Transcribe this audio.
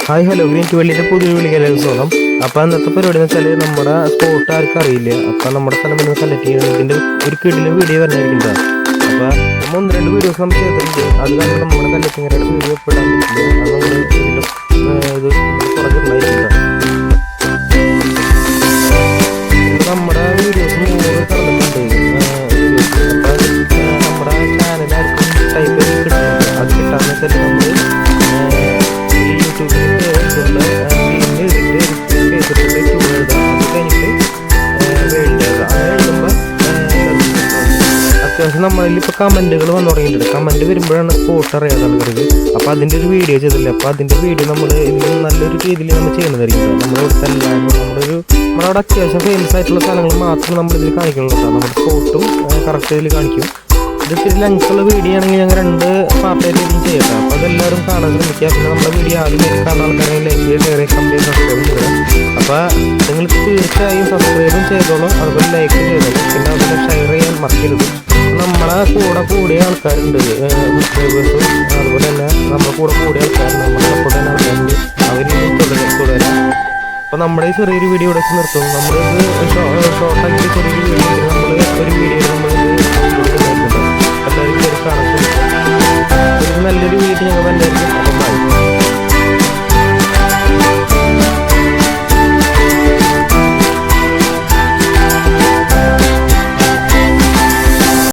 Hi hello green ട്വൽവിൻ്റെ പുതിയ വിളിക്കലേക്ക് സ്വാഗതം. അപ്പോൾ അന്നത്തെ പരിപാടി എന്ന് വെച്ചാൽ നമ്മുടെ സ്പോട്ട് ആർക്കും അറിയില്ല. അപ്പോൾ നമ്മുടെ സ്ഥലം വന്ന് സെലക്ട് ചെയ്യുന്നത് ഇതിൻ്റെ ഒരു കിടിലെ വീഡിയോ വന്നിരിക്കുന്നത്. അപ്പോൾ നമ്മൾ 1-2 വീഡിയോസ് നമ്മൾ ചെയ്തിട്ടുണ്ട്. അത് കാരണം നമ്മുടെ കല്ലറ്റിങ്ങരുടെ വീഡിയോ ഇടാൻ പറ്റില്ല. അത് നമ്മൾ ഇതിലും ഇത് കുറച്ചുണ്ടായിട്ടുണ്ട്. നമ്മുടെ വീഡിയോസ് 100 കടന്നിട്ടുണ്ട്. അപ്പോൾ നമ്മുടെ ചാനൽ ആർക്കും ടൈപ്പ് കിട്ടുന്നുണ്ട്. അത് കിട്ടാന്ന് വെച്ചാൽ നമ്മൾ അത്യാവശ്യം നമ്മളിൽ ഇപ്പോൾ കമൻറ്റുകൾ വന്നു തുടങ്ങിയിട്ടുണ്ട്. കമൻറ്റ് വരുമ്പോഴാണ് സ്പോട്ട് അറിയാതെ ആൾക്കാർക്ക്. അപ്പോൾ അതിൻ്റെ ഒരു വീഡിയോ ചെയ്തില്ല. അപ്പോൾ അതിൻ്റെ വീഡിയോ നമ്മൾ ഇതിൽ നല്ലൊരു രീതിയിൽ നമ്മൾ ചെയ്യുന്നതായിരിക്കും. നമ്മളിവിടുത്തെ എല്ലാവരും നമ്മളവിടെ അത്യാവശ്യം ഫേമസ് ആയിട്ടുള്ള സ്ഥലങ്ങൾ മാത്രം നമ്മളിതിൽ കാണിക്കുന്നുള്ളൂ. നമ്മുടെ സ്പോട്ടും കറക്റ്റ് ഇതിൽ കാണിക്കും. ഇത് ഇത്തിരി ലെങ്ത്തുള്ള വീഡിയോ ആണെങ്കിൽ ഞങ്ങൾ 2 പാർട്ടായിട്ട് ഇതിൽ ചെയ്യട്ടെ. അപ്പോൾ അതെല്ലാവരും കാണാൻ ശ്രമിക്കുക. പിന്നെ നമ്മുടെ വീഡിയോ ആദ്യം കാണുന്ന ആൾക്കാരെ ലൈക്ക് ചെയ്യുക, ഷെയർ ചെയ്യുക, കമൻറ്റ് ചെയ്യുക, സബ്സ്ക്രൈബ് ചെയ്യുക. അപ്പോൾ നിങ്ങൾ തീർച്ചയായും സബ്സ്ക്രൈബും ചെയ്തോളും, അതുപോലെ ലൈക്ക് ചെയ്തോളും. പിന്നെ അതുപോലെ ഷെയർ ചെയ്യാൻ മറക്കരുത്. നമ്മളെ കൂടിയ ആൾക്കാരുണ്ട്, സബ്സ്ക്രൈബേഴ്സും അതുപോലെ തന്നെ നമ്മുടെ കൂടിയ ആൾക്കാരുണ്ട്, നമ്മുടെ സപ്പോർട്ട് ചെയ്യുന്ന ആൾക്കാരുണ്ട്. അവരിനി തുടരാം. അപ്പോൾ നമ്മുടെ ഈ ചെറിയൊരു വീഡിയോ ഇവിടെ വെച്ച് നിർത്തും. നമ്മളിത് ഷോർട്ടാക്കി ചെറിയൊരു വീഡിയോ നമ്മൾ ഒരു വീഡിയോ നമ്മളിത് എല്ലാവരും കാണാൻ നല്ലൊരു വീഡിയോ ഞങ്ങൾ വന്നായിരിക്കും. അപ്പം